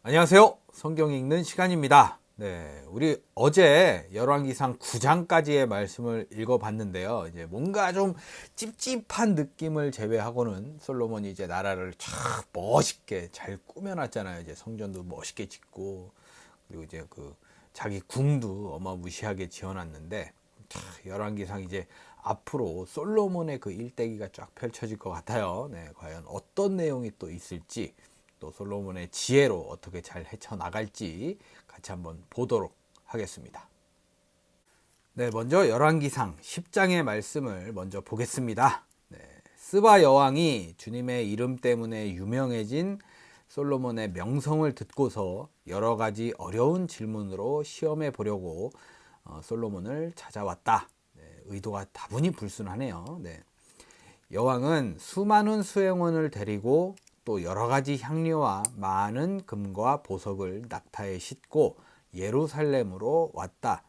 안녕하세요. 성경 읽는 시간입니다. 네, 우리 어제 열왕기상 9장까지의 말씀을 읽어봤는데요. 이제 뭔가 좀 찝찝한 느낌을 제외하고는 솔로몬이 이제 나라를 참 멋있게 잘 꾸며놨잖아요. 이제 성전도 멋있게 짓고, 그리고 이제 그 자기 궁도 어마무시하게 지어놨는데, 열왕기상 이제 앞으로 솔로몬의 그 일대기가 쫙 펼쳐질 것 같아요. 네, 과연 어떤 내용이 또 있을지, 또 솔로몬의 지혜로 어떻게 잘 헤쳐나갈지 같이 한번 보도록 하겠습니다. 네, 먼저 열왕기상 10장의 말씀을 먼저 보겠습니다. 네, 스바 여왕이 주님의 이름 때문에 유명해진 솔로몬의 명성을 듣고서 여러 가지 어려운 질문으로 시험해 보려고 솔로몬을 찾아왔다. 네, 의도가 다분히 불순하네요. 네. 여왕은 수많은 수행원을 데리고 또 여러 가지 향료와 많은 금과 보석을 낙타에 싣고 예루살렘으로 왔다.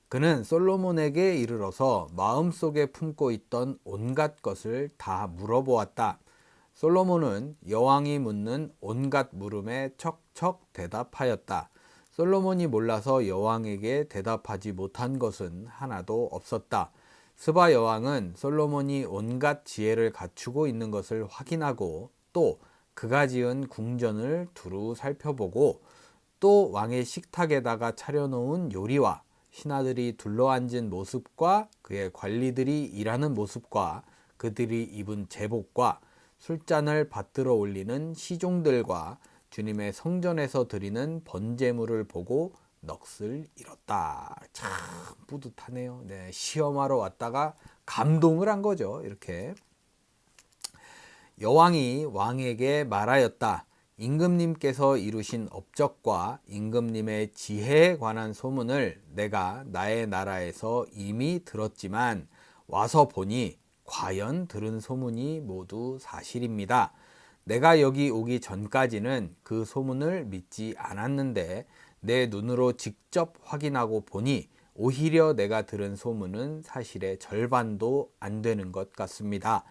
그는 솔로몬에게 이르러서 마음속에 품고 있던 온갖 것을 다 물어보았다. 솔로몬은 여왕이 묻는 온갖 물음에 척척 대답하였다. 솔로몬이 몰라서 여왕에게 대답하지 못한 것은 하나도 없었다. 스바 여왕은 솔로몬이 온갖 지혜를 갖추고 있는 것을 확인하고 또 그가 지은 궁전을 두루 살펴보고 또 왕의 식탁에다가 차려놓은 요리와 신하들이 둘러앉은 모습과 그의 관리들이 일하는 모습과 그들이 입은 제복과 술잔을 받들어 올리는 시종들과 주님의 성전에서 드리는 번제물을 보고 넋을 잃었다. 참 뿌듯하네요. 네, 시험하러 왔다가 감동을 한 거죠. 이렇게 여왕이 왕에게 말하였다. 임금님께서 이루신 업적과 임금님의 지혜에 관한 소문을 내가 나의 나라에서 이미 들었지만 와서 보니 과연 들은 소문이 모두 사실입니다. 내가 여기 오기 전까지는 그 소문을 믿지 않았는데 내 눈으로 직접 확인하고 보니 오히려 내가 들은 소문은 사실의 절반도 안 되는 것 같습니다.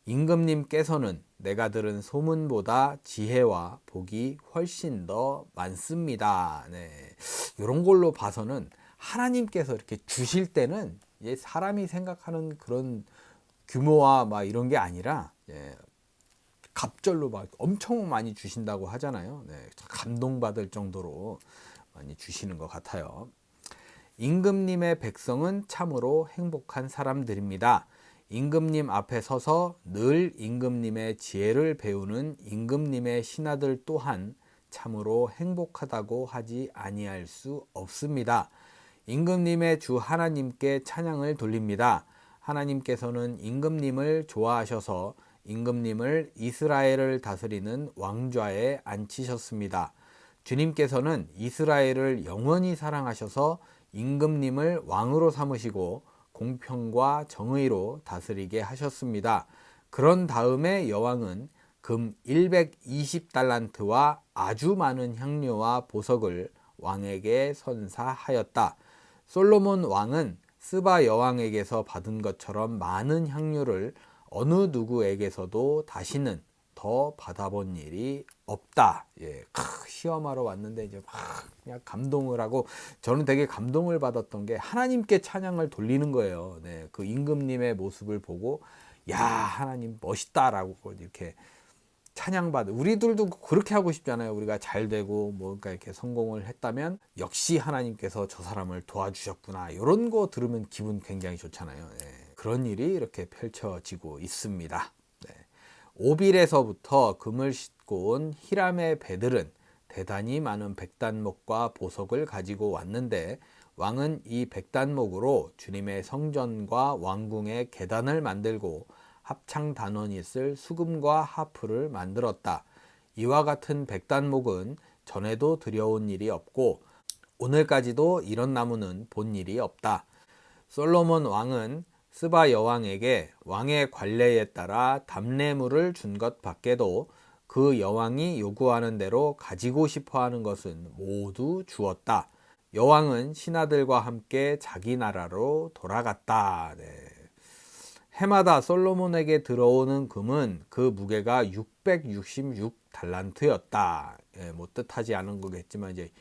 임금님께서는 내가 들은 소문보다 지혜와 복이 훨씬 더 많습니다. 네, 이런 걸로 봐서는 하나님께서 이렇게 주실 때는 사람이 생각하는 그런 규모와 막 이런 게 아니라 갑절로 막 엄청 많이 주신다고 하잖아요. 네, 감동받을 정도로 많이 주시는 것 같아요. 임금님의 백성은 참으로 행복한 사람들입니다. 임금님 앞에 서서 늘 임금님의 지혜를 배우는 임금님의 신하들 또한 참으로 행복하다고 하지 아니할 수 없습니다. 임금님의 주 하나님께 찬양을 돌립니다. 하나님께서는 임금님을 좋아하셔서 임금님을 이스라엘을 다스리는 왕좌에 앉히셨습니다. 주님께서는 이스라엘을 영원히 사랑하셔서 임금님을 왕으로 삼으시고 공평과 정의로 다스리게 하셨습니다. 그런 다음에 여왕은 금 120달란트와 아주 많은 향료와 보석을 왕에게 선사하였다. 솔로몬 왕은 스바 여왕에게서 받은 것처럼 많은 향료를 어느 누구에게서도 다시는 더 받아본 일이 없다. 시험하러 왔는데 이제 막 그냥 감동을 하고, 저는 되게 감동을 받았던 게 하나님께 찬양을 돌리는 거예요. 네, 그 임금님의 모습을 보고 야, 하나님 멋있다라고 이렇게 찬양받을, 우리들도 그렇게 하고 싶잖아요. 우리가 잘 되고 뭔가 이렇게 성공을 했다면 역시 하나님께서 저 사람을 도와주셨구나, 이런 거 들으면 기분 굉장히 좋잖아요. 네, 그런 일이 이렇게 펼쳐지고 있습니다. 네. 오빌에서부터 금을 싣고 온 히람의 배들은 대단히 많은 백단목과 보석을 가지고 왔는데 왕은 이 백단목으로 주님의 성전과 왕궁의 계단을 만들고 합창단원이 쓸 수금과 하프를 만들었다. 이와 같은 백단목은 전에도 들여온 일이 없고 오늘까지도 이런 나무는 본 일이 없다. 솔로몬 왕은 스바 여왕에게 왕의 관례에 따라 답례물을 준 것 밖에도 그 여왕이 요구하는 대로 가지고 싶어 하는 것은 모두 주었다. 여왕은 신하들과 함께 자기 나라로 돌아갔다. 네. 해마다 솔로몬에게 들어오는 금은 그 무게가 666달란트였다. 예, 뭐 뜻하지 않은 거겠지만 이제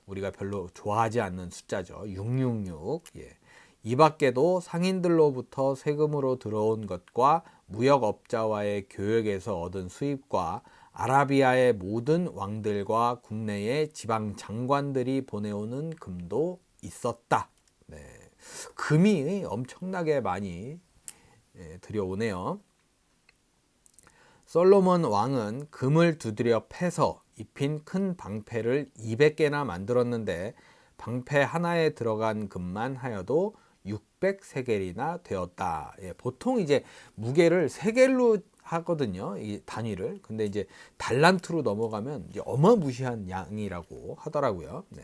우리가 별로 좋아하지 않는 숫자죠. 666. 예. 이 밖에도 상인들로부터 세금으로 들어온 것과 무역업자와의 교역에서 얻은 수입과 아라비아의 모든 왕들과 국내의 지방 장관들이 보내오는 금도 있었다. 네. 금이 엄청나게 많이 들여오네요. 솔로몬 왕은 금을 두드려 패서 입힌 큰 방패를 200개나 만들었는데 방패 하나에 들어간 금만 하여도 600세겔이나 되었다. 예, 보통 이제 무게를 세겔로 하거든요. 이 단위를. 근데 이제 달란트로 넘어가면 이제 어마무시한 양이라고 하더라고요. 네.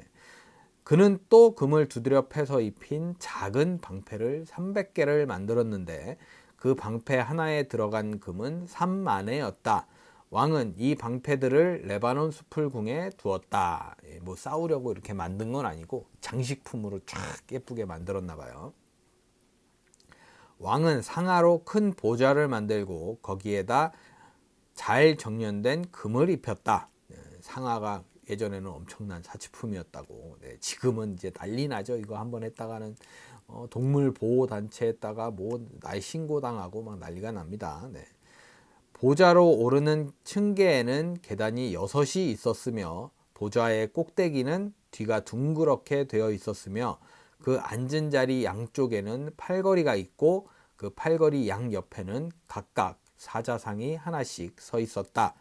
그는 또 금을 두드려 패서 입힌 작은 방패를 300개를 만들었는데 그 방패 하나에 들어간 금은 3만회였다. 왕은 이 방패들을 레바논 수풀궁에 두었다. 뭐 싸우려고 이렇게 만든 건 아니고 장식품으로 쫙 예쁘게 만들었나 봐요. 왕은 상아로 큰 보좌를 만들고 거기에다 잘 정련된 금을 입혔다. 상아가 예전에는 엄청난 사치품이었다고. 네, 지금은 이제 난리 나죠. 이거 한번 했다가는 동물 보호 단체에다가 뭐 날 신고당하고 막 난리가 납니다. 네. 보좌로 오르는 층계에는 계단이 6이 있었으며 보좌의 꼭대기는 뒤가 둥그렇게 되어 있었으며 그 앉은 자리 양쪽에는 팔걸이가 있고 그 팔걸이 양 옆에는 각각 사자상이 하나씩 서 있었다.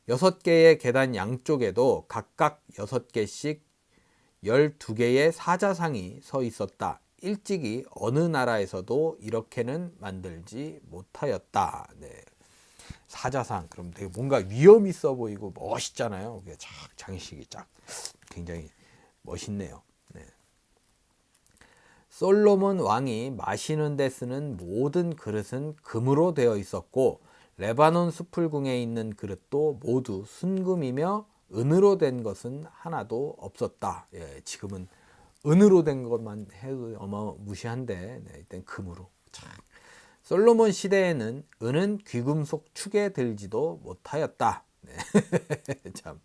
6개의 계단 양쪽에도 각각 6개씩 12개의 사자상이 서 있었다. 일찍이 어느 나라에서도 이렇게는 만들지 못하였다. 네. 사자상, 그럼 되게 뭔가 위험 있어 보이고 멋있잖아요. 장식이 쫙 굉장히 멋있네요. 네. 솔로몬 왕이 마시는 데 쓰는 모든 그릇은 금으로 되어 있었고 레바논 수풀궁에 있는 그릇도 모두 순금이며 은으로 된 것은 하나도 없었다. 예, 지금은 은으로 된 것만 해도 어마무시한데 네, 이땐 금으로. 참. 솔로몬 시대에는 은은 귀금속 축에 들지도 못하였다. 네. 참.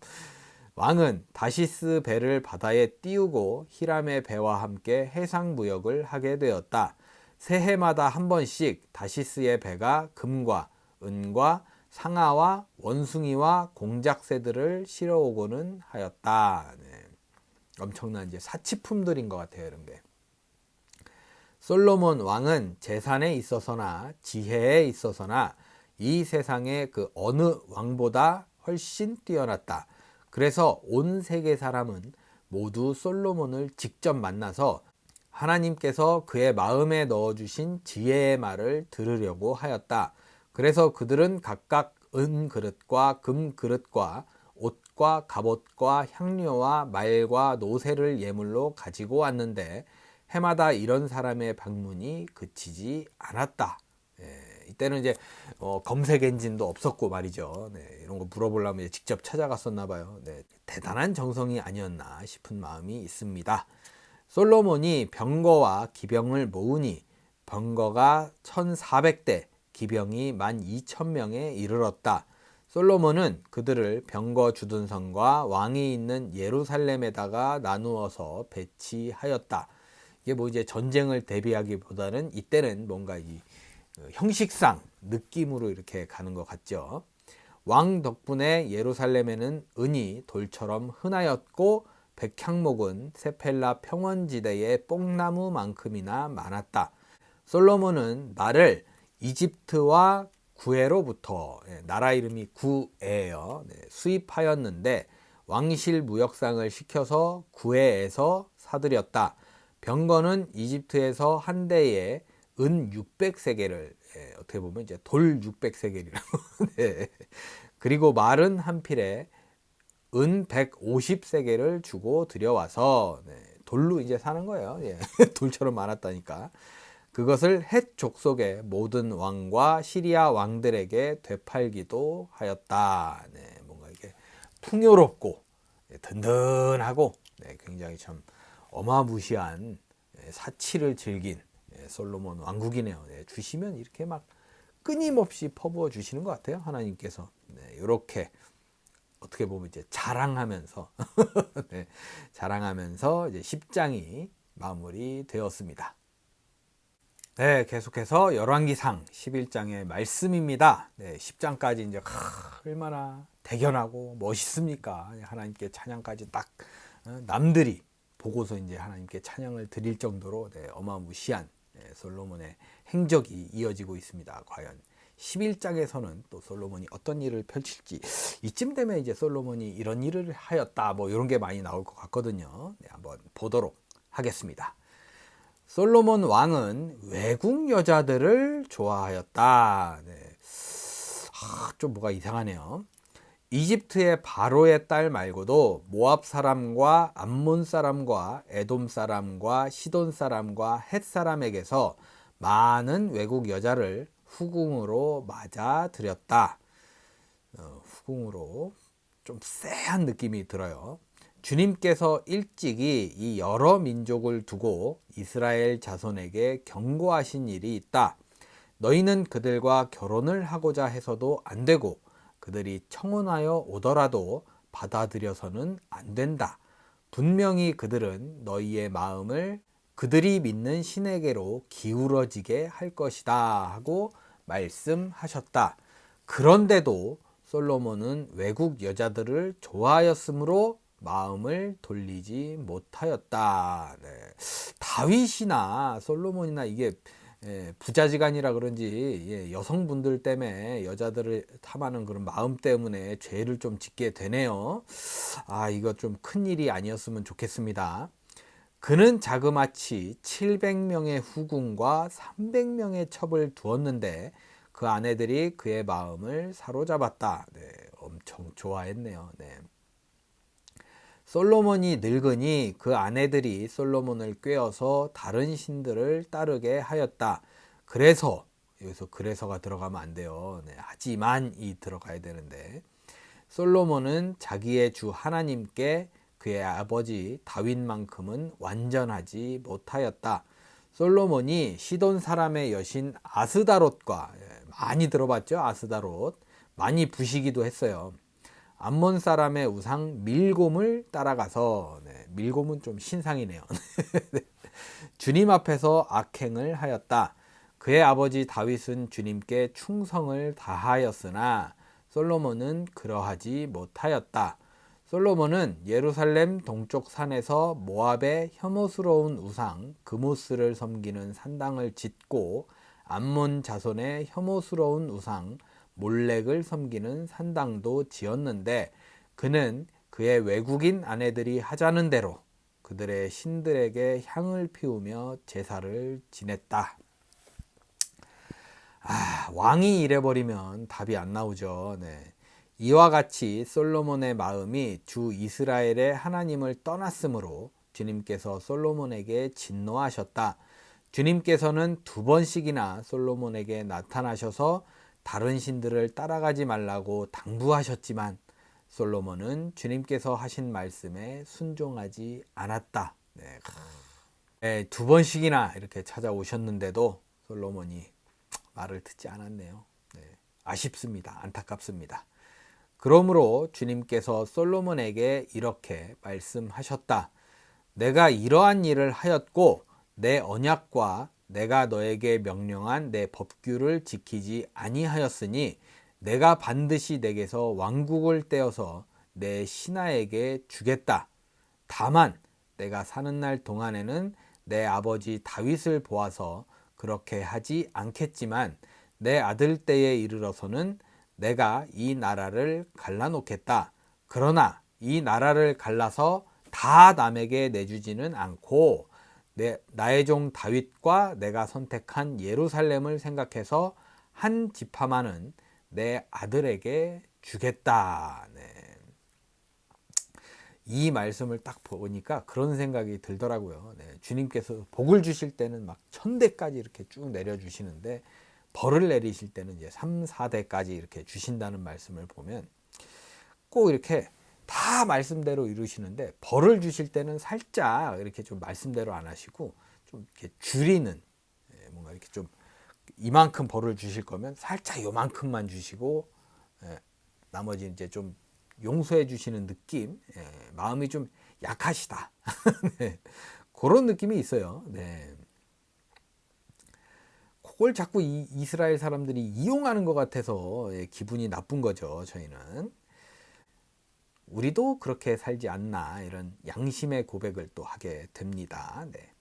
왕은 다시스 배를 바다에 띄우고 히람의 배와 함께 해상 무역을 하게 되었다. 새해마다 한 번씩 다시스의 배가 금과 은과 상아와 원숭이와 공작새들을 실어오고는 하였다. 네. 엄청난 이제 사치품들인 것 같아요, 이런 게. 솔로몬 왕은 재산에 있어서나 지혜에 있어서나 이 세상의 그 어느 왕보다 훨씬 뛰어났다. 그래서 온 세계 사람은 모두 솔로몬을 직접 만나서 하나님께서 그의 마음에 넣어주신 지혜의 말을 들으려고 하였다. 그래서 그들은 각각 은 그릇과 금 그릇과 옷과 갑옷과 향료와 말과 노새를 예물로 가지고 왔는데 해마다 이런 사람의 방문이 그치지 않았다. 예, 이때는 이제 검색 엔진도 없었고 말이죠. 네, 이런 거 물어보려면 직접 찾아갔었나 봐요. 네, 대단한 정성이 아니었나 싶은 마음이 있습니다. 솔로몬이 병거와 기병을 모으니 병거가 1400대, 기병이 12,000명에 이르렀다. 솔로몬은 그들을 병거 주둔성과 왕이 있는 예루살렘에다가 나누어서 배치하였다. 이게 뭐 이제 전쟁을 대비하기보다는 이때는 뭔가 이 형식상 느낌으로 이렇게 가는 것 같죠. 왕 덕분에 예루살렘에는 은이 돌처럼 흔하였고 백향목은 세펠라 평원지대의 뽕나무만큼이나 많았다. 솔로몬은 나를 이집트와 구에로부터, 나라 이름이 구에예요. 수입하였는데 왕실 무역상을 시켜서 구에에서 사들였다. 병거는 이집트에서 한 대에 은 600세겔을, 어떻게 보면 이제 돌 600세겔이라고. 네. 그리고 말은 한 필에 은 150세겔을 주고 들여와서, 네, 돌로 이제 사는 거예요. 예. 돌처럼 많았다니까. 그것을 헷 족속의 모든 왕과 시리아 왕들에게 되팔기도 하였다. 네, 뭔가 이게 풍요롭고 든든하고, 네, 굉장히 참 어마무시한 사치를 즐긴 솔로몬 왕국이네요. 네, 주시면 이렇게 막 끊임없이 퍼부어 주시는 것 같아요. 하나님께서. 네, 이렇게 어떻게 보면 이제 자랑하면서 네, 자랑하면서 이제 10장이 마무리되었습니다. 네, 계속해서 열왕기상 11장의 말씀입니다. 네, 10장까지 이제 얼마나 대견하고 멋있습니까? 하나님께 찬양까지 딱 남들이 보고서 이제 하나님께 찬양을 드릴 정도로 네, 어마무시한 솔로몬의 행적이 이어지고 있습니다. 과연 11장에서는 또 솔로몬이 어떤 일을 펼칠지, 이쯤 되면 이제 솔로몬이 이런 일을 하였다 뭐 이런 게 많이 나올 것 같거든요. 네, 한번 보도록 하겠습니다. 솔로몬 왕은 외국 여자들을 좋아하였다. 네. 좀 뭐가 이상하네요. 이집트의 바로의 딸 말고도 모압 사람과 암몬 사람과 에돔 사람과 시돈 사람과 헷 사람에게서 많은 외국 여자를 후궁으로 맞아 들였다. 후궁으로 좀 쎄한 느낌이 들어요. 주님께서 일찍이 이 여러 민족을 두고 이스라엘 자손에게 경고하신 일이 있다. 너희는 그들과 결혼을 하고자 해서도 안 되고 그들이 청혼하여 오더라도 받아들여서는 안 된다. 분명히 그들은 너희의 마음을 그들이 믿는 신에게로 기울어지게 할 것이다 하고 말씀하셨다. 그런데도 솔로몬은 외국 여자들을 좋아하였으므로 마음을 돌리지 못하였다. 네. 다윗이나 솔로몬이나 이게 부자지간이라 그런지 여성분들 때문에 여자들을 탐하는 그런 마음 때문에 죄를 좀 짓게 되네요. 이거 좀 큰일이 아니었으면 좋겠습니다. 그는 자그마치 700명의 후궁과 300명의 첩을 두었는데 그 아내들이 그의 마음을 사로잡았다. 네, 엄청 좋아했네요. 네. 솔로몬이 늙으니 그 아내들이 솔로몬을 꾀어서 다른 신들을 따르게 하였다. 그래서 여기서 그래서가 들어가면 안 돼요. 네, 하지만이 들어가야 되는데 솔로몬은 자기의 주 하나님께 그의 아버지 다윗만큼은 완전하지 못하였다. 솔로몬이 시돈 사람의 여신 아스다롯과 많이 들어봤죠? 아스다롯 많이 부시기도 했어요. 암몬 사람의 우상 밀곰을 따라가서 밀곰은 좀 신상이네요. 주님 앞에서 악행을 하였다. 그의 아버지 다윗은 주님께 충성을 다하였으나 솔로몬은 그러하지 못하였다. 솔로몬은 예루살렘 동쪽 산에서 모압의 혐오스러운 우상 그모스를 섬기는 산당을 짓고 암몬 자손의 혐오스러운 우상 몰렉을 섬기는 산당도 지었는데 그는 그의 외국인 아내들이 하자는 대로 그들의 신들에게 향을 피우며 제사를 지냈다. 왕이 이래버리면 답이 안 나오죠. 네. 이와 같이 솔로몬의 마음이 주 이스라엘의 하나님을 떠났으므로 주님께서 솔로몬에게 진노하셨다. 주님께서는 2번씩이나 솔로몬에게 나타나셔서 다른 신들을 따라가지 말라고 당부하셨지만 솔로몬은 주님께서 하신 말씀에 순종하지 않았다. 네, 2번씩이나 이렇게 찾아오셨는데도 솔로몬이 말을 듣지 않았네요. 네, 아쉽습니다. 안타깝습니다. 그러므로 주님께서 솔로몬에게 이렇게 말씀하셨다. 내가 이러한 일을 하였고 내 언약과 내가 너에게 명령한 내 법규를 지키지 아니하였으니 내가 반드시 내게서 왕국을 떼어서 내 신하에게 주겠다. 다만 내가 사는 날 동안에는 내 아버지 다윗을 보아서 그렇게 하지 않겠지만 내 아들 때에 이르러서는 내가 이 나라를 갈라놓겠다. 그러나 이 나라를 갈라서 다 남에게 내주지는 않고 나의 종 다윗과 내가 선택한 예루살렘을 생각해서 한 지파만은 내 아들에게 주겠다. 네. 이 말씀을 딱 보니까 그런 생각이 들더라고요. 네. 주님께서 복을 주실 때는 막 1000대까지 이렇게 쭉 내려주시는데 벌을 내리실 때는 이제 3, 4대까지 이렇게 주신다는 말씀을 보면 꼭 이렇게 다 말씀대로 이루시는데 벌을 주실 때는 살짝 이렇게 좀 말씀대로 안 하시고 좀 이렇게 줄이는 뭔가 이렇게 좀 이만큼 벌을 주실 거면 살짝 요만큼만 주시고 나머지 이제 좀 용서해 주시는 느낌, 마음이 좀 약하시다. 네, 그런 느낌이 있어요. 네. 그걸 자꾸 이스라엘 사람들이 이용하는 것 같아서 기분이 나쁜 거죠. 저희는 우리도 그렇게 살지 않나, 이런 양심의 고백을 또 하게 됩니다. 네.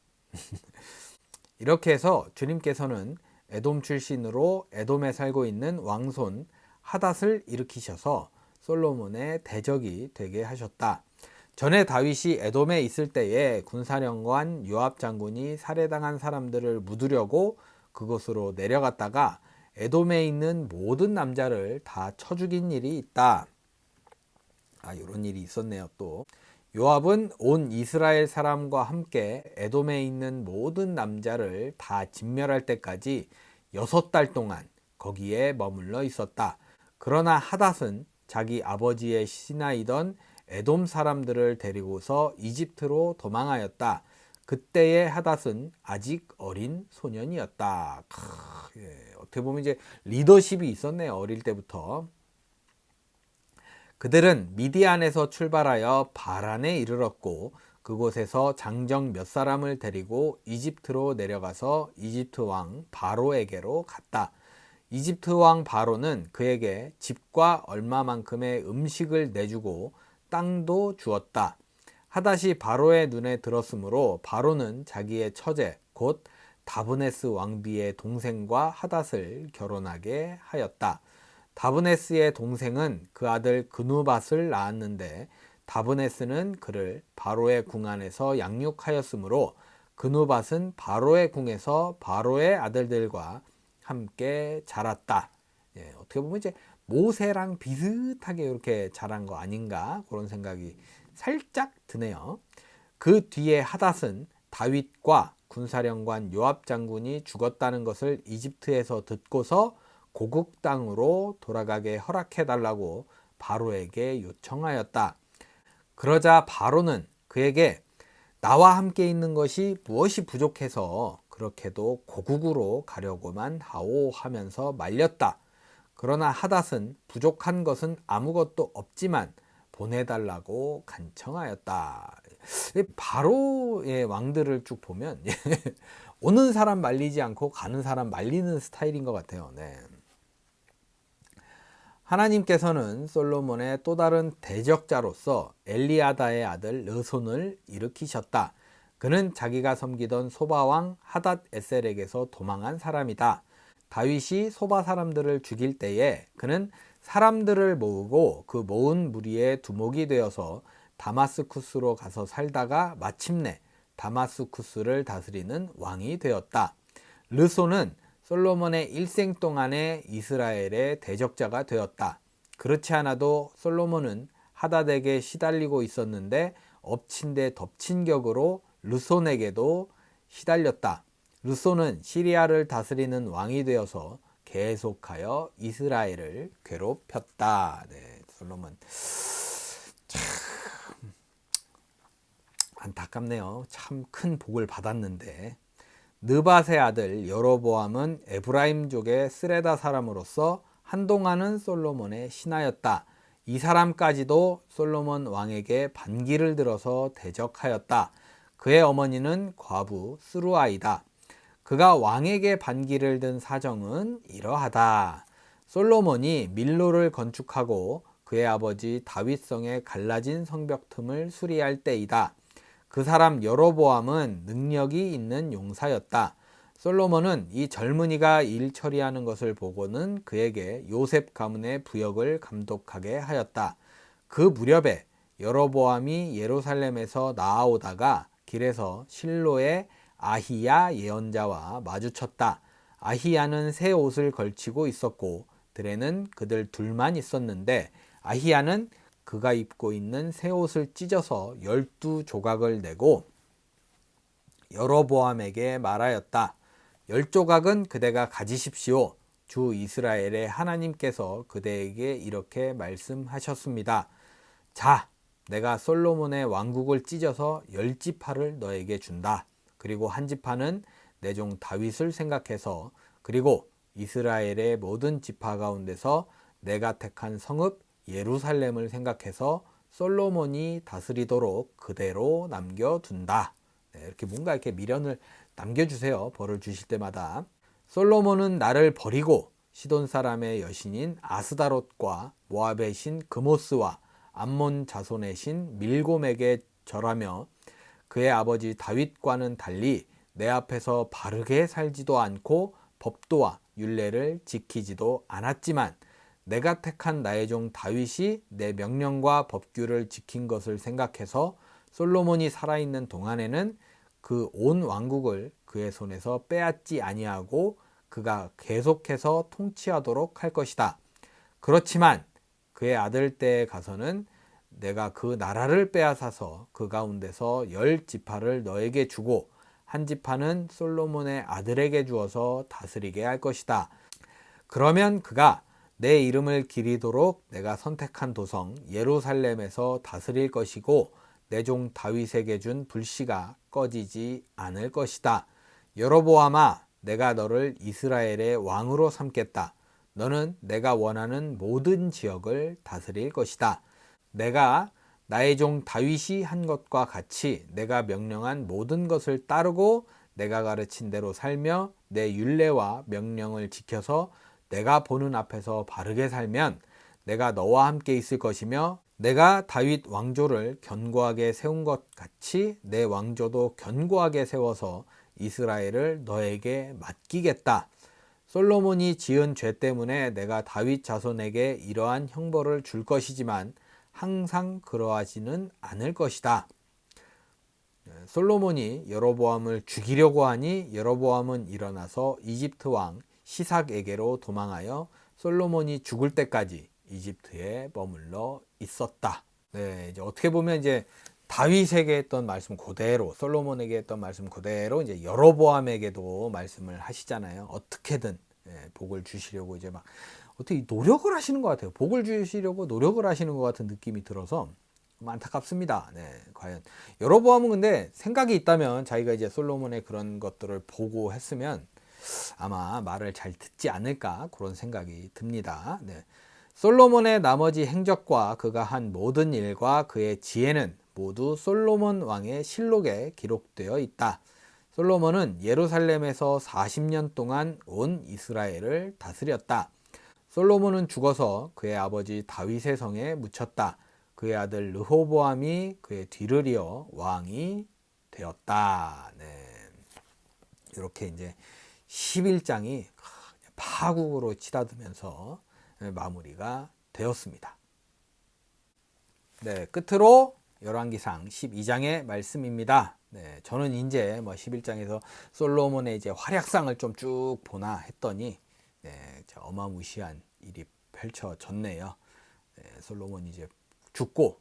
이렇게 해서 주님께서는 에돔 출신으로 에돔에 살고 있는 왕손 하닷을 일으키셔서 솔로몬의 대적이 되게 하셨다. 전에 다윗이 에돔에 있을 때에 군사령관 요압 장군이 살해당한 사람들을 묻으려고 그곳으로 내려갔다가 에돔에 있는 모든 남자를 다 쳐 죽인 일이 있다. 이런 일이 있었네요. 또 요압은 온 이스라엘 사람과 함께 에돔에 있는 모든 남자를 다 진멸할 때까지 6달 동안 거기에 머물러 있었다. 그러나 하닷은 자기 아버지의 신하이던 에돔 사람들을 데리고서 이집트로 도망하였다. 그때의 하닷은 아직 어린 소년이었다. 어떻게 보면 이제 리더십이 있었네요. 어릴 때부터. 그들은 미디안에서 출발하여 바란에 이르렀고 그곳에서 장정 몇 사람을 데리고 이집트로 내려가서 이집트 왕 바로에게로 갔다. 이집트 왕 바로는 그에게 집과 얼마만큼의 음식을 내주고 땅도 주었다. 하닷이 바로의 눈에 들었으므로 바로는 자기의 처제 곧 다브네스 왕비의 동생과 하닷을 결혼하게 하였다. 다브네스의 동생은 그 아들 그누밧을 낳았는데 다브네스는 그를 바로의 궁 안에서 양육하였으므로 그누밧은 바로의 궁에서 바로의 아들들과 함께 자랐다. 어떻게 보면 이제 모세랑 비슷하게 이렇게 자란 거 아닌가, 그런 생각이 살짝 드네요. 그 뒤에 하닷은 다윗과 군사령관 요압 장군이 죽었다는 것을 이집트에서 듣고서 고국 땅으로 돌아가게 허락해 달라고 바로에게 요청하였다. 그러자 바로는 그에게 나와 함께 있는 것이 무엇이 부족해서 그렇게도 고국으로 가려고만 하오 하면서 말렸다. 그러나 하닷은 부족한 것은 아무것도 없지만 보내달라고 간청하였다. 바로의 왕들을 쭉 보면 오는 사람 말리지 않고 가는 사람 말리는 스타일인 것 같아요. 네. 하나님께서는 솔로몬의 또 다른 대적자로서 엘리아다의 아들 르손을 일으키셨다. 그는 자기가 섬기던 소바왕 하닷 에셀에게서 도망한 사람이다. 다윗이 소바 사람들을 죽일 때에 그는 사람들을 모으고 그 모은 무리의 두목이 되어서 다마스쿠스로 가서 살다가 마침내 다마스쿠스를 다스리는 왕이 되었다. 르손은 솔로몬의 일생 동안에 이스라엘의 대적자가 되었다. 그렇지 않아도 솔로몬은 하닷에게 시달리고 있었는데 엎친 데 덮친 격으로 르손에게도 시달렸다. 르손은 시리아를 다스리는 왕이 되어서 계속하여 이스라엘을 괴롭혔다. 네, 솔로몬 참 안타깝네요. 참 큰 복을 받았는데. 느밧의 아들 여로보암은 에브라임족의 스레다 사람으로서 한동안은 솔로몬의 신하였다. 이 사람까지도 솔로몬 왕에게 반기를 들어서 대적하였다. 그의 어머니는 과부 스루아이다. 그가 왕에게 반기를 든 사정은 이러하다. 솔로몬이 밀로를 건축하고 그의 아버지 다윗성의 갈라진 성벽 틈을 수리할 때이다. 그 사람 여로보암은 능력이 있는 용사였다. 솔로몬은 이 젊은이가 일 처리하는 것을 보고는 그에게 요셉 가문의 부역을 감독하게 하였다. 그 무렵에 여로보암이 예루살렘에서 나아오다가 길에서 실로의 아히야 예언자와 마주쳤다. 아히야는 새 옷을 걸치고 있었고 들에는 그들 둘만 있었는데 아히야는 그가 입고 있는 새 옷을 찢어서 12조각을 내고 여로보암에게 말하였다. 10조각은 그대가 가지십시오. 주 이스라엘의 하나님께서 그대에게 이렇게 말씀하셨습니다. 자, 내가 솔로몬의 왕국을 찢어서 10지파를 너에게 준다. 그리고 한 지파는 내 종 다윗을 생각해서, 그리고 이스라엘의 모든 지파 가운데서 내가 택한 성읍 예루살렘을 생각해서 솔로몬이 다스리도록 그대로 남겨둔다. 네, 이렇게 뭔가 이렇게 미련을 남겨주세요. 벌을 주실 때마다. 솔로몬은 나를 버리고 시돈 사람의 여신인 아스다롯과 모압의 신 그모스와 암몬 자손의 신 밀곰에게 절하며 그의 아버지 다윗과는 달리 내 앞에서 바르게 살지도 않고 법도와 율례를 지키지도 않았지만 내가 택한 나의 종 다윗이 내 명령과 법규를 지킨 것을 생각해서 솔로몬이 살아있는 동안에는 그 온 왕국을 그의 손에서 빼앗지 아니하고 그가 계속해서 통치하도록 할 것이다. 그렇지만 그의 아들 때에 가서는 내가 그 나라를 빼앗아서 그 가운데서 10지파를 너에게 주고 한 지파는 솔로몬의 아들에게 주어서 다스리게 할 것이다. 그러면 그가 내 이름을 기리도록 내가 선택한 도성 예루살렘에서 다스릴 것이고 내 종 다윗에게 준 불씨가 꺼지지 않을 것이다. 여로보암아, 내가 너를 이스라엘의 왕으로 삼겠다. 너는 내가 원하는 모든 지역을 다스릴 것이다. 내가 나의 종 다윗이 한 것과 같이 내가 명령한 모든 것을 따르고 내가 가르친 대로 살며 내 율례와 명령을 지켜서 내가 보는 앞에서 바르게 살면 내가 너와 함께 있을 것이며 내가 다윗 왕조를 견고하게 세운 것 같이 내 왕조도 견고하게 세워서 이스라엘을 너에게 맡기겠다. 솔로몬이 지은 죄 때문에 내가 다윗 자손에게 이러한 형벌을 줄 것이지만 항상 그러하지는 않을 것이다. 솔로몬이 여로보암을 죽이려고 하니 여로보암은 일어나서 이집트 왕 시삭에게로 도망하여 솔로몬이 죽을 때까지 이집트에 머물러 있었다. 네, 이제 어떻게 보면 이제 다윗에게 했던 말씀 그대로, 솔로몬에게 했던 말씀 그대로 이제 여로보암에게도 말씀을 하시잖아요. 어떻게든 복을 주시려고 이제 막 어떻게 노력을 하시는 것 같아요. 복을 주시려고 노력을 하시는 것 같은 느낌이 들어서 안타깝습니다. 네, 과연 여로보암은 근데 생각이 있다면 자기가 이제 솔로몬의 그런 것들을 보고 했으면 아마 말을 잘 듣지 않을까 그런 생각이 듭니다. 네. 솔로몬의 나머지 행적과 그가 한 모든 일과 그의 지혜는 모두 솔로몬 왕의 실록에 기록되어 있다. 솔로몬은 예루살렘에서 40년 동안 온 이스라엘을 다스렸다. 솔로몬은 죽어서 그의 아버지 다윗의 성에 묻혔다. 그의 아들 르호보암이 그의 뒤를 이어 왕이 되었다. 네. 이렇게 이제 11장이 파국으로 치닫으면서 마무리가 되었습니다. 네, 끝으로 열왕기상 12장의 말씀입니다. 네, 저는 이제 11장에서 솔로몬의 이제 활약상을 좀 쭉 보나 했더니 어마무시한 일이 펼쳐졌네요. 네, 솔로몬이 이제 죽고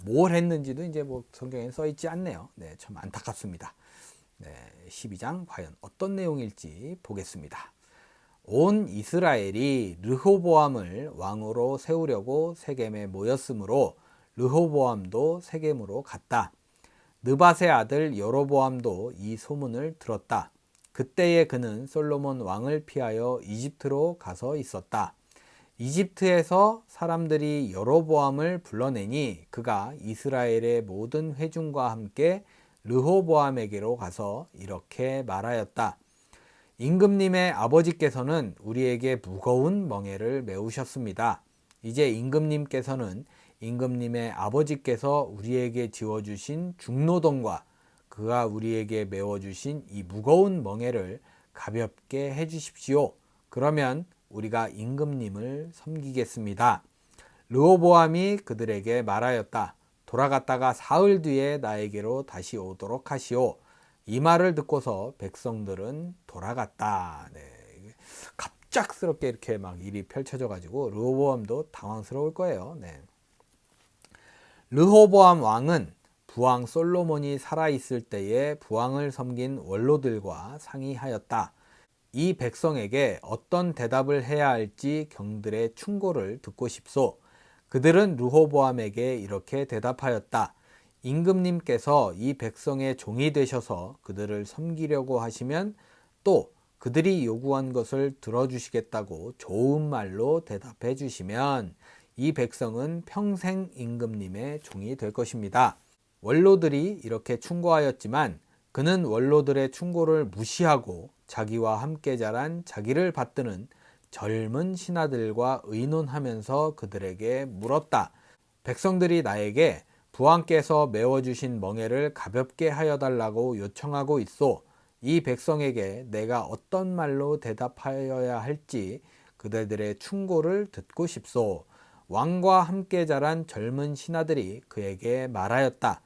뭘 했는지도 이제 성경에 써 있지 않네요. 네, 참 안타깝습니다. 네, 12장 과연 어떤 내용일지 보겠습니다. 온 이스라엘이 르호보암을 왕으로 세우려고 세겜에 모였으므로 르호보암도 세겜으로 갔다. 느밧의 아들 여로보암도 이 소문을 들었다. 그때에 그는 솔로몬 왕을 피하여 이집트로 가서 있었다. 이집트에서 사람들이 여로보암을 불러내니 그가 이스라엘의 모든 회중과 함께 르호보암에게로 가서 이렇게 말하였다. 임금님의 아버지께서는 우리에게 무거운 멍에를 메우셨습니다. 이제 임금님께서는 임금님의 아버지께서 우리에게 지워주신 중노동과 그가 우리에게 메워주신 이 무거운 멍에를 가볍게 해주십시오. 그러면 우리가 임금님을 섬기겠습니다. 르호보암이 그들에게 말하였다. 돌아갔다가 사흘 뒤에 나에게로 다시 오도록 하시오. 이 말을 듣고서 백성들은 돌아갔다. 네. 갑작스럽게 이렇게 막 일이 펼쳐져 가지고 르호보암도 당황스러울 거예요. 네. 르호보암 왕은 부왕 솔로몬이 살아있을 때에 부왕을 섬긴 원로들과 상의하였다. 이 백성에게 어떤 대답을 해야 할지 경들의 충고를 듣고 싶소. 그들은 르호보암에게 이렇게 대답하였다. 임금님께서 이 백성의 종이 되셔서 그들을 섬기려고 하시면 또 그들이 요구한 것을 들어주시겠다고 좋은 말로 대답해 주시면 이 백성은 평생 임금님의 종이 될 것입니다. 원로들이 이렇게 충고하였지만 그는 원로들의 충고를 무시하고 자기와 함께 자란 자기를 받드는 젊은 신하들과 의논하면서 그들에게 물었다. 백성들이 나에게 부왕께서 메워주신 멍에를 가볍게 하여 달라고 요청하고 있소. 이 백성에게 내가 어떤 말로 대답하여야 할지 그들의 충고를 듣고 싶소. 왕과 함께 자란 젊은 신하들이 그에게 말하였다.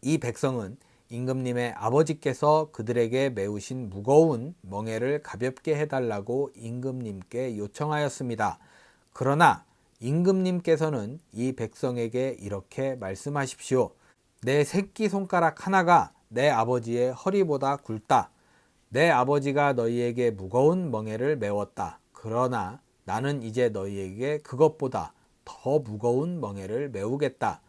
이 백성은 임금님의 아버지께서 그들에게 메우신 무거운 멍에를 가볍게 해달라고 임금님께 요청하였습니다. 그러나 임금님께서는 이 백성에게 이렇게 말씀하십시오. 내 새끼손가락 하나가 내 아버지의 허리보다 굵다. 내 아버지가 너희에게 무거운 멍에를 메웠다. 그러나 나는 이제 너희에게 그것보다 더 무거운 멍에를 메우겠다.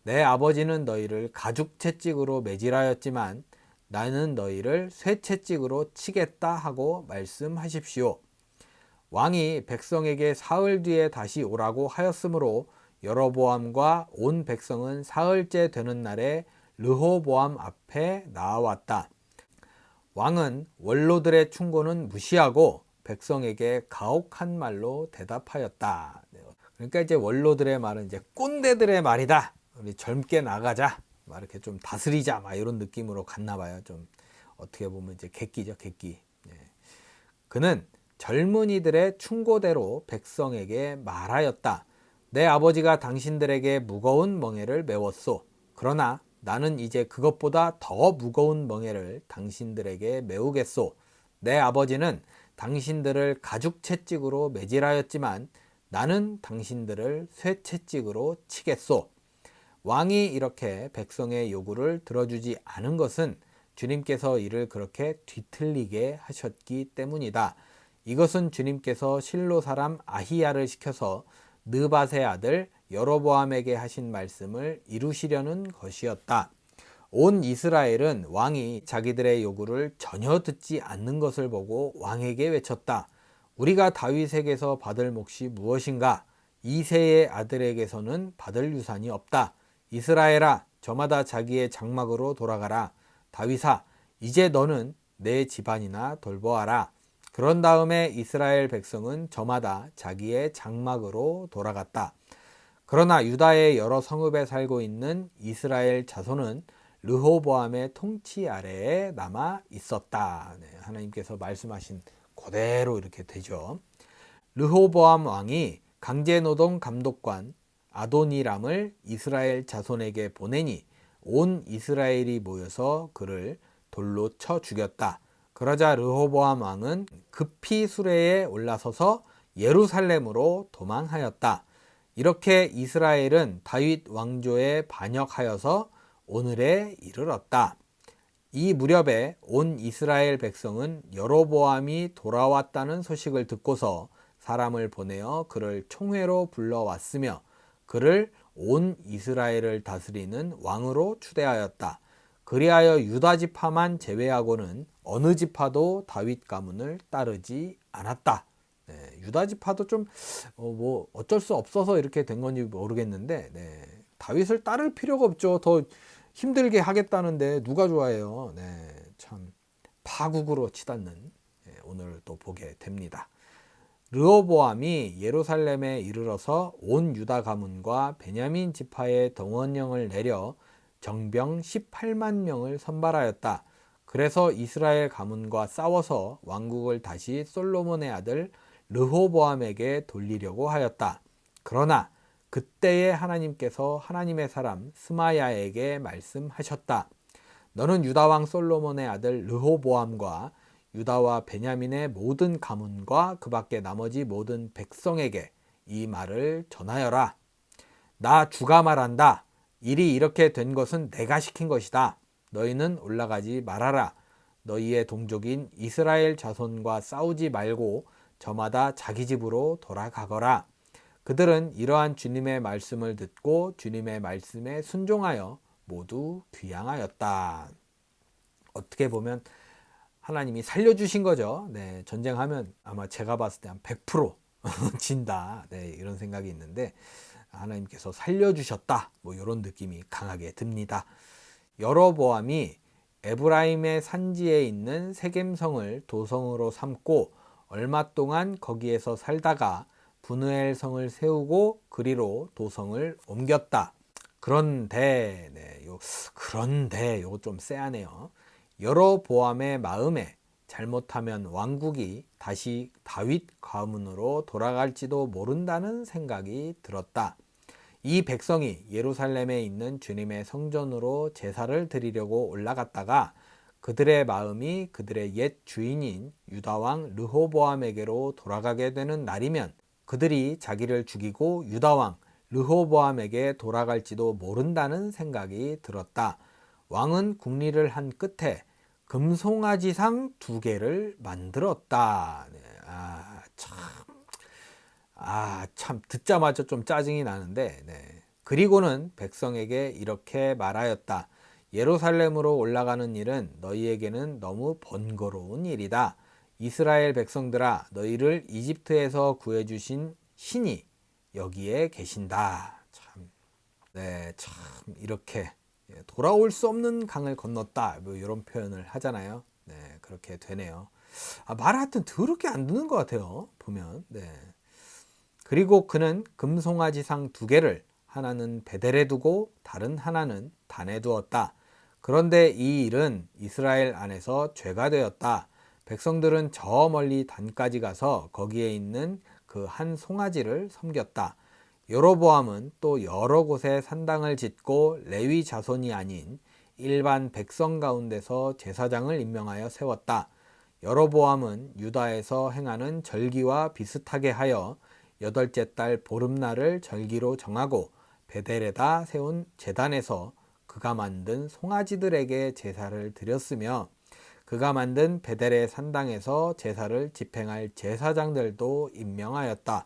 내 아버지는 너희를 가죽 채찍으로 매질하였지만 나는 너희를 쇠 채찍으로 치겠다 하고 말씀하십시오. 왕이 백성에게 사흘 뒤에 다시 오라고 하였으므로 여로보암과 온 백성은 사흘째 되는 날에 르호보암 앞에 나아왔다. 왕은 원로들의 충고는 무시하고 백성에게 가혹한 말로 대답하였다. 그러니까 이제 원로들의 말은 이제 꼰대들의 말이다. 우리 젊게 나가자. 막 이렇게 좀 다스리자. 막 이런 느낌으로 갔나 봐요. 좀 어떻게 보면 이제 객기죠, 객기. 그는 젊은이들의 충고대로 백성에게 말하였다. 내 아버지가 당신들에게 무거운 멍에를 메웠소. 그러나 나는 이제 그것보다 더 무거운 멍에를 당신들에게 메우겠소. 내 아버지는 당신들을 가죽 채찍으로 매질하였지만 나는 당신들을 쇠 채찍으로 치겠소. 왕이 이렇게 백성의 요구를 들어주지 않은 것은 주님께서 이를 그렇게 뒤틀리게 하셨기 때문이다. 이것은 주님께서 실로 사람 아히야를 시켜서 느밧의 아들 여로보암에게 하신 말씀을 이루시려는 것이었다. 온 이스라엘은 왕이 자기들의 요구를 전혀 듣지 않는 것을 보고 왕에게 외쳤다. 우리가 다윗에게서 받을 몫이 무엇인가? 이새의 아들에게서는 받을 유산이 없다. 이스라엘아, 저마다 자기의 장막으로 돌아가라. 다윗아, 이제 너는 내 집안이나 돌보아라. 그런 다음에 이스라엘 백성은 저마다 자기의 장막으로 돌아갔다. 그러나 유다의 여러 성읍에 살고 있는 이스라엘 자손은 르호보암의 통치 아래에 남아 있었다. 하나님께서 말씀하신 그대로 이렇게 되죠. 르호보암 왕이 강제노동 감독관 아도니람을 이스라엘 자손에게 보내니 온 이스라엘이 모여서 그를 돌로 쳐 죽였다. 그러자 르호보암 왕은 급히 수레에 올라서서 예루살렘으로 도망하였다. 이렇게 이스라엘은 다윗 왕조에 반역하여서 오늘에 이르렀다. 이 무렵에 온 이스라엘 백성은 여로보암이 돌아왔다는 소식을 듣고서 사람을 보내어 그를 총회로 불러왔으며 그를 온 이스라엘을 다스리는 왕으로 추대하였다. 그리하여 유다 지파만 제외하고는 어느 지파도 다윗 가문을 따르지 않았다. 유다 지파도 좀 뭐 어쩔 수 없어서 이렇게 된 건지 모르겠는데 다윗을 따를 필요가 없죠. 더 힘들게 하겠다는데 누가 좋아해요. 참 파국으로 치닫는 오늘 또 보게 됩니다. 르호보암이 예루살렘에 이르러서 온 유다 가문과 베냐민 지파의 동원령을 내려 정병 18만 명을 선발하였다. 그래서 이스라엘 가문과 싸워서 왕국을 다시 솔로몬의 아들 르호보암에게 돌리려고 하였다. 그러나 그때에 하나님께서 하나님의 사람 스마야에게 말씀하셨다. 너는 유다 왕 솔로몬의 아들 르호보암과 유다와 베냐민의 모든 가문과 그 밖에 나머지 모든 백성에게 이 말을 전하여라. 나 주가 말한다. 일이 이렇게 된 것은 내가 시킨 것이다. 너희는 올라가지 말아라. 너희의 동족인 이스라엘 자손과 싸우지 말고 저마다 자기 집으로 돌아가거라. 그들은 이러한 주님의 말씀을 듣고 주님의 말씀에 순종하여 모두 귀향하였다. 어떻게 보면 하나님이 살려주신 거죠. 네, 전쟁하면 아마 제가 봤을 때 한 100% 진다. 네, 이런 생각이 있는데 하나님께서 살려주셨다. 뭐 이런 느낌이 강하게 듭니다. 여로보암이 에브라임의 산지에 있는 세겜성을 도성으로 삼고 얼마 동안 거기에서 살다가 브누엘 성을 세우고 그리로 도성을 옮겼다. 그런데 그런데 요거 좀 쎄하네요. 여로보암의 마음에 잘못하면 왕국이 다시 다윗 가문으로 돌아갈지도 모른다는 생각이 들었다. 이 백성이 예루살렘에 있는 주님의 성전으로 제사를 드리려고 올라갔다가 그들의 마음이 그들의 옛 주인인 유다왕 르호보암에게로 돌아가게 되는 날이면 그들이 자기를 죽이고 유다왕 르호보암에게 돌아갈지도 모른다는 생각이 들었다. 왕은 궁리를 한 끝에 금송아지상 2개를 만들었다. 네, 참 듣자마자 좀 짜증이 나는데 그리고는 백성에게 이렇게 말하였다. 예루살렘으로 올라가는 일은 너희에게는 너무 번거로운 일이다. 이스라엘 백성들아, 너희를 이집트에서 구해주신 신이 여기에 계신다. 참 이렇게 돌아올 수 없는 강을 건넜다. 뭐 이런 표현을 하잖아요. 네, 그렇게 되네요. 말 하여튼 더럽게 안 듣는 것 같아요. 보면. 그리고 그는 금송아지상 2개를 하나는 베델에 두고 다른 하나는 단에 두었다. 그런데 이 일은 이스라엘 안에서 죄가 되었다. 백성들은 저 멀리 단까지 가서 거기에 있는 그 한 송아지를 섬겼다. 여로보암은 또 여러 곳에 산당을 짓고 레위 자손이 아닌 일반 백성 가운데서 제사장을 임명하여 세웠다. 여로보암은 유다에서 행하는 절기와 비슷하게 하여 8째 달 보름날을 절기로 정하고 베델에다 세운 제단에서 그가 만든 송아지들에게 제사를 드렸으며 그가 만든 베델의 산당에서 제사를 집행할 제사장들도 임명하였다.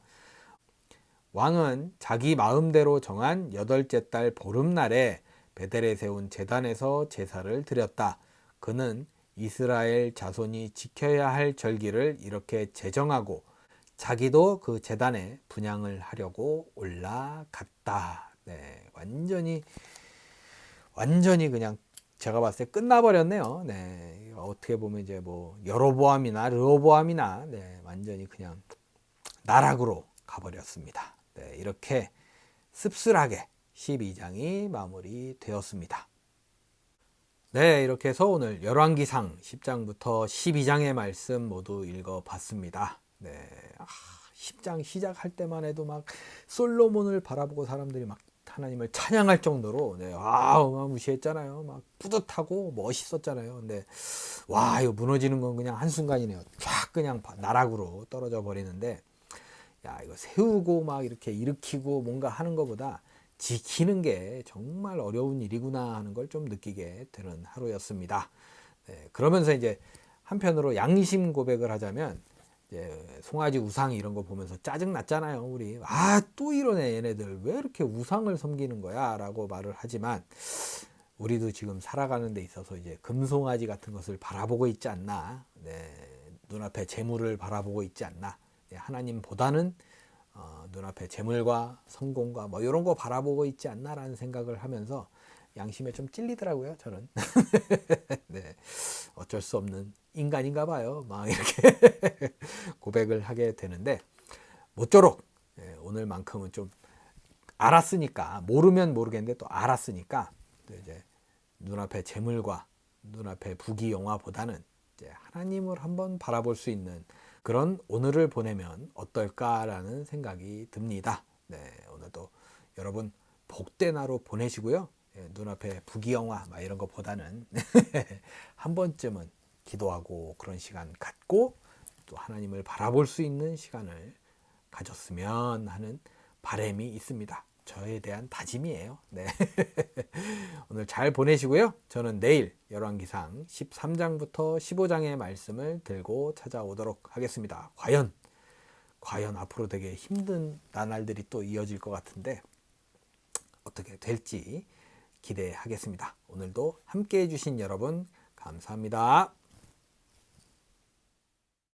왕은 자기 마음대로 정한 8째 달 보름날에 베델에 세운 제단에서 제사를 드렸다. 그는 이스라엘 자손이 지켜야 할 절기를 이렇게 제정하고 자기도 그 제단에 분향을 하려고 올라갔다. 네, 완전히 그냥 제가 봤을 때 끝나버렸네요. 네, 어떻게 보면 이제 뭐 여로보암이나 르호보암이나 완전히 그냥 나락으로 가버렸습니다. 네, 이렇게 씁쓸하게 12장이 마무리되었습니다. 네, 이렇게 해서 오늘 열왕기상 10장부터 12장의 말씀 모두 읽어봤습니다. 네, 10장 시작할 때만 해도 막 솔로몬을 바라보고 사람들이 막 하나님을 찬양할 정도로 어마무시했잖아요. 막 뿌듯하고 멋있었잖아요. 근데 이거 무너지는 건 그냥 한순간이네요. 쫙 그냥 나락으로 떨어져 버리는데 이거 세우고 막 이렇게 일으키고 뭔가 하는 것보다 지키는 게 정말 어려운 일이구나 하는 걸 좀 느끼게 되는 하루였습니다. 그러면서 이제 한편으로 양심 고백을 하자면 이제 송아지 우상 이런 거 보면서 짜증 났잖아요. 우리 또 이러네 얘네들 왜 이렇게 우상을 섬기는 거야 라고 말을 하지만 우리도 지금 살아가는 데 있어서 이제 금송아지 같은 것을 바라보고 있지 않나. 눈앞에 재물을 바라보고 있지 않나. 하나님보다는 눈앞에 재물과 성공과 뭐 이런 거 바라보고 있지 않나라는 생각을 하면서 양심에 좀 찔리더라고요. 저는. 어쩔 수 없는 인간인가 봐요. 막 이렇게 고백을 하게 되는데 모쪼록 오늘만큼은 좀 알았으니까 모르면 모르겠는데 또 알았으니까 또 이제 눈앞에 재물과 눈앞에 부귀영화보다는 이제 하나님을 한번 바라볼 수 있는 그런 오늘을 보내면 어떨까라는 생각이 듭니다. 오늘도 여러분 복된 하루 보내시고요. 눈앞에 부귀영화 막 이런 것보다는 한 번쯤은 기도하고 그런 시간 갖고 또 하나님을 바라볼 수 있는 시간을 가졌으면 하는 바람이 있습니다. 저에 대한 다짐이에요. 오늘 잘 보내시고요. 저는 내일 열왕기상 13장부터 15장의 말씀을 들고 찾아오도록 하겠습니다. 과연 앞으로 되게 힘든 나날들이 또 이어질 것 같은데 어떻게 될지 기대하겠습니다. 오늘도 함께 해주신 여러분 감사합니다.